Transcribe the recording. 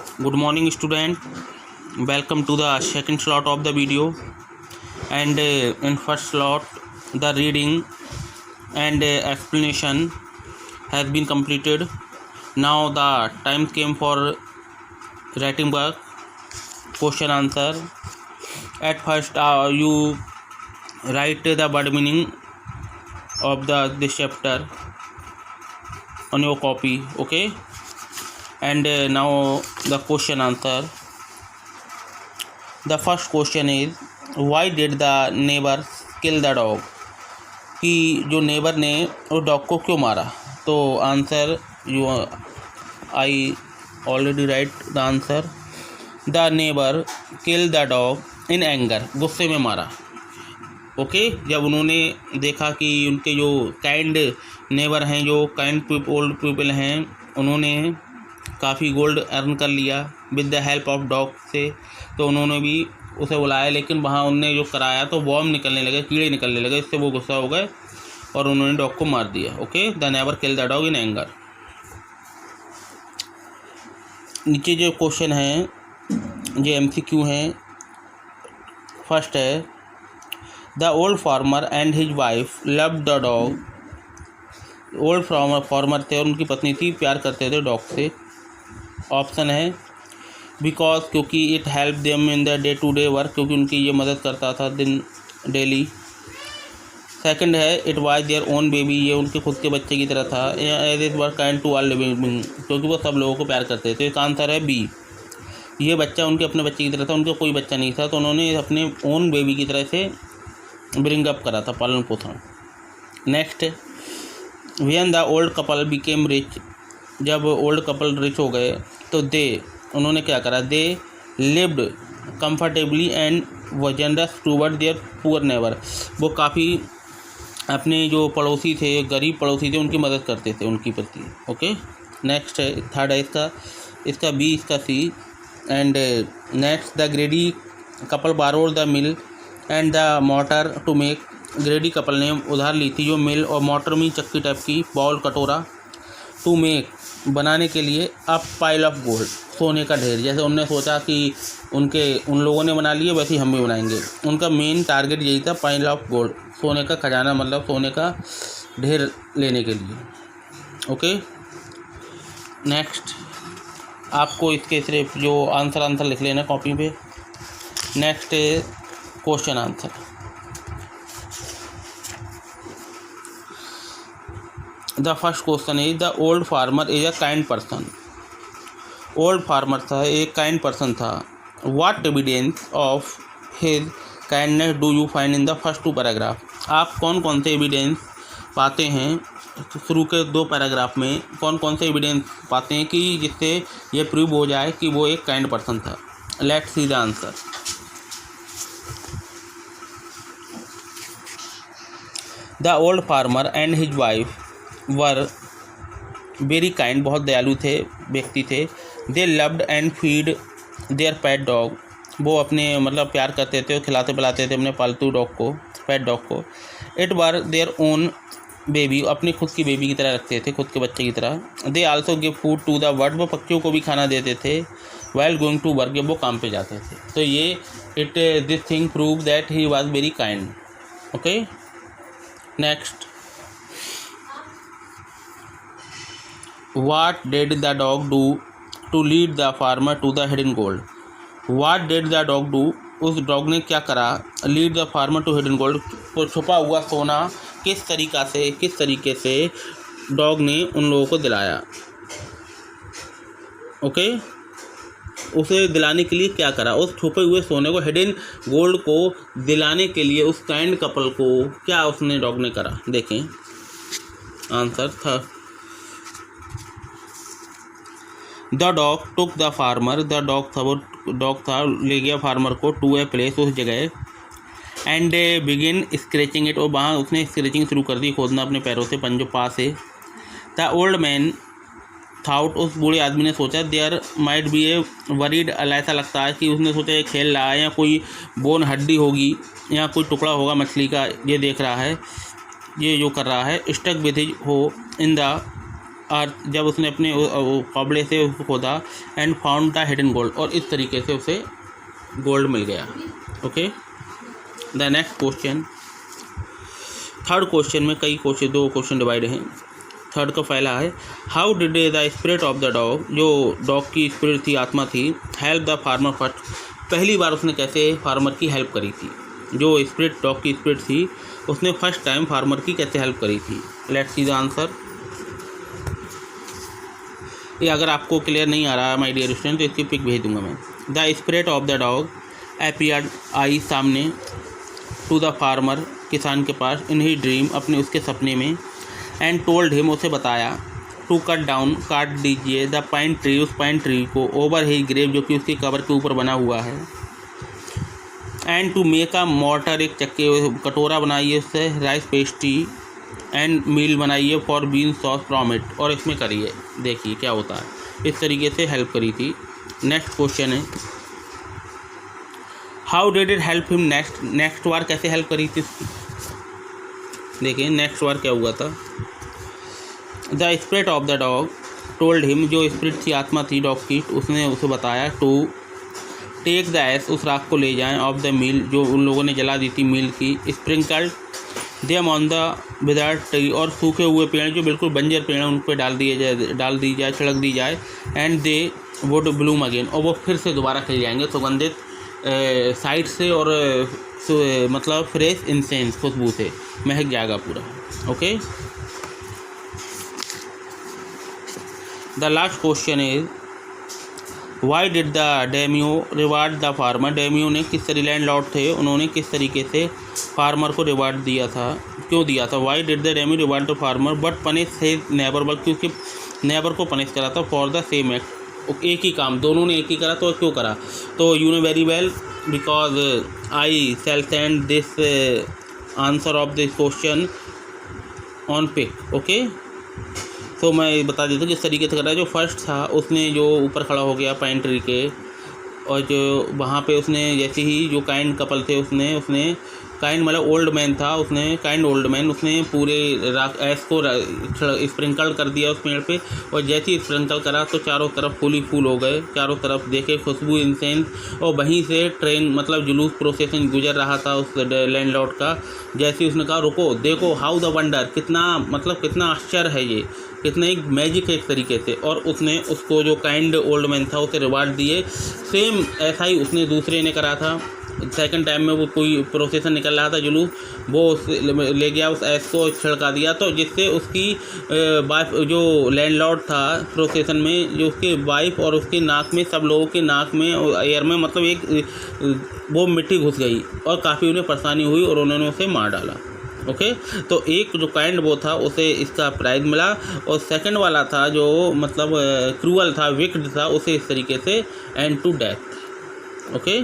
Good morning, student. Welcome to the second slot of the video. And in first slot, the reading and explanation has been completed. Now the time came for writing work, question answer. At first, you write the word meaning of this chapter on your copy. Okay. And now the question answer. The first question is, why did the neighbor kill the dog? कि जो neighbour ने उस dog को क्यों मारा? तो answer I already right the answer. The neighbour kill the dog in anger, गुस्से में मारा. ओके. जब उन्होंने देखा कि उनके जो काइंड नेबर हैं, जो काइंड ओल्ड पीपल हैं, उन्होंने काफ़ी गोल्ड अर्न कर लिया with the help of dog से, तो उन्होंने भी उसे बुलाया. लेकिन वहाँ उनने जो कराया तो वॉर्म निकलने लगे, कीड़े निकलने लगे. इससे वो गुस्सा हो गए और उन्होंने डॉग को मार दिया. Okay. The neighbour kill the dog in anger. नीचे जो क्वेश्चन है जो MCQ हैं. फर्स्ट है, the old farmer and his wife love the dog. Old farmer थे और उनकी पत्नी थी, प्यार करते थे डॉग से. ऑप्शन है बिकॉज, क्योंकि it help them in the day to day work, क्योंकि उनकी ये मदद करता था दिन डेली. सेकंड है, it was their own baby, ये उनके खुद के बच्चे की तरह था. As it were kind to all living, क्योंकि वो सब लोगों को प्यार करते थे. इसका आंसर है बी. ये बच्चा उनके अपने बच्चे की तरह था, उनका कोई बच्चा नहीं था, तो उन्होंने अपने ओन बेबी की तरह से ब्रिंग अप करा था, पालन पोषण. Next, when the old couple became rich, जब ओल्ड कपल रिच हो गए तो उन्होंने क्या करा? They lived comfortably and were generous toward their poor neighbour. वो काफ़ी अपने जो पड़ोसी थे, गरीब पड़ोसी थे, उनकी मदद करते थे उनकी प्रति. ओके. नेक्स्ट है, थर्ड है इसका बी, इसका C. And next, the Grady couple borrowed the mill and the motor to make. Grady couple ने उधार ली थी जो मिल और मोटर में चक्की टाइप की, बाउल कटोरा, टू मेक बनाने के लिए, अ पाइल ऑफ गोल्ड, सोने का ढेर. जैसे उनने सोचा कि उन लोगों ने बना लिए, वैसे ही हम भी बनाएंगे. उनका मेन टारगेट यही था, पाइल ऑफ गोल्ड, सोने का खजाना, मतलब सोने का ढेर लेने के लिए. ओके. नेक्स्ट, आपको इसके सिर्फ जो आंसर लिख लेना कॉपी पे. Next question answer. The first question is, the old farmer is a kind person. Old farmer था, एक काइंड पर्सन था. What evidence of his kindness do you find in the first 2 paragraph. आप कौन कौन से evidence पाते हैं शुरू के 2 पैराग्राफ में? कौन कौन से एविडेंस पाते हैं कि जिससे ये प्रूव हो जाए कि वो एक काइंड पर्सन था? Let's see the answer. The old farmer and his wife were very kind, बहुत दयालु थे, व्यक्ति थे. They loved and feed there pet dog. वो अपने मतलब प्यार करते थे और खिलाते पिलाते थे अपने पालतू डॉग को, पेट डॉग को. It were there own baby, अपनी खुद की बेबी की तरह रखते थे, खुद के बच्चे की तरह. They also give food to the bird, वो पक्षियों को भी खाना देते थे. वाइल गोइंग टू वर्क, वो काम पे जाते थे. तो ये this thing prove that he was very kind. Okay. Next, What did the dog do to lead the farmer to the hidden gold? What did the dog do? उस dog ने क्या करा? Lead the farmer to hidden gold, तो छुपा हुआ सोना किस तरीके से डॉग ने उन लोगों को दिलाया. ओके. उसे दिलाने के लिए क्या करा? उस छुपे हुए सोने को, हिडन गोल्ड को दिलाने के लिए उस काइंड कपल को क्या उसने डॉग ने करा? देखें आंसर था. The dog took the farmer, the dog था ले गया फार्मर को, टू ए प्लेस, उस जगह. एंड बिगिन स्क्रैचिंग इट, और वहाँ उसने स्क्रैचिंग शुरू कर दी, खोदना अपने पैरों से, पंजों पास से. द ओल्ड मैन थाउट, उस बूढ़े आदमी ने सोचा, there might be a buried, ऐसा लगता है कि उसने सोचा ये खेल रहा है या कोई बोन हड्डी होगी या कोई टुकड़ा होगा मछली का, ये देख रहा है, ये जो कर रहा है. स्टक विद हिज हो इन द अर्थ, जब उसने अपने फावड़े से उसको खोदा, and found the hidden gold, और इस तरीके से उसे गोल्ड मिल गया। Okay, the next question, third question में कई क्वेश्चन, 2 क्वेश्चन डिवाइड हैं। थर्ड का पहला है, how did the spirit of the dog, जो डॉग की स्पिरिट थी, आत्मा थी, हेल्प द फार्मर फर्स्ट, पहली बार उसने कैसे फार्मर की हेल्प करी थी। जो स्पिरिट, डॉग की स्पिरिट थी, उसने फर्स्ट टाइम फार्मर की कैसे हेल्प करी थी। Let's see the answer. ये अगर आपको क्लियर नहीं आ रहा है माय डियर स्टूडेंट, तो इसकी पिक भेज दूंगा मैं। The spirit of the dog appeared, आई सामने, टू द फार्मर, किसान के पास, इन ही ड्रीम, अपने उसके सपने में, एंड टोल्ड हिम, उसे बताया, टू कट डाउन, काट दीजिए, द पाइन ट्री, उस पाइन ट्री को, ओवर ही ग्रेव, जो कि उसकी कबर के ऊपर बना हुआ है, and to make a mortar, एक चक्के, कटोरा बनाइए उससे, राइस पेस्ट्री एंड मील बनाइए, for bean sauce from it, और इसमें करिए, देखिए क्या होता है। इस तरीके से हेल्प करी थी। नेक्स्ट क्वेश्चन है, how did it help him next, next बार कैसे हेल्प करी थी उसकी। देखिए नेक्स्ट बार क्या हुआ था। The spirit of the dog told him, जो स्पिरिट थी, आत्मा थी डॉग की, उसने उसे बताया, टू टेक द एस, उस राख को ले जाएं, ऑफ द मील, जो उन लोगों ने जला दी थी मील की, sprinkled them on the without tree, और सूखे हुए पेड़, जो बिल्कुल बंजर पेड़ हैं, उन पर डाल दी जाए, छिड़क दी जाए, and they would Bloom again, और वो फिर से दोबारा खिल जाएंगे सुगंधित साइड से, और मतलब फ्रेश इंसेंस, खुशबू से महक जाएगा पूरा। Okay, the last question is, why did the daimyo reward the farmer, daimyo ने किस तरीके, लैंड लॉर्ड थे, उन्होंने किस तरीके से फार्मर को रिवार्ड दिया था, क्यों दिया था। Why did the daimyo reward the farmer but punish his neighbour, बल्कि उसके नेबर को पनिश करा था, फॉर द सेम एक्ट, एक ही काम, दोनों ने एक ही करा, तो क्यों करा। तो you know very well, because I shall send this answer of this question on pic. Okay, तो मैं बता देता हूँ किस तरीके से कर रहा है। जो फर्स्ट था, उसने जो ऊपर खड़ा हो गया पाइन ट्री के, और जो वहाँ पे उसने जैसे ही जो काइंड कपल थे, उसने काइंड मतलब ओल्ड मैन था, उसने काइंड ओल्ड मैन, उसने पूरे ऐस को स्प्रिंकल कर दिया उस पेड़ पे, और जैसे ही स्प्रिंकल करा तो चारों तरफ फूल ही फूल हो गए, चारों तरफ देखे खुशबू, इंसेंस, और वहीं से ट्रेन मतलब जुलूस प्रोसेसन गुजर रहा था उस लैंडलॉर्ड का। जैसे ही उसने कहा रुको देखो, हाउ द वंडर, कितना मतलब कितना आश्चर्य है ये, कितना एक मैजिक है एक तरीके से, और उसने उसको जो काइंड ओल्ड मैन था उसे रिवार्ड दिए। सेम ऐसा ही उसने दूसरे ने करा था। सेकंड टाइम में वो कोई प्रोसेसन निकल रहा था जुलूस, वो ले गया उस ऐस को छिड़का दिया, तो जिससे उसकी वाइफ, जो लैंडलॉर्ड था प्रोसेसन में, जो उसकी वाइफ और उसके नाक में, सब लोगों के नाक में और एयर में मतलब एक वो मिट्टी घुस गई, और काफ़ी उन्हें परेशानी हुई, और उन्होंने उसे मार डाला। ओके, तो एक जो काइंड वो था उसे इसका प्राइज़ मिला, और सेकंड वाला था जो मतलब क्रूअल था, विक्ड था, उसे इस तरीके से एंड टू डेथ। ओके।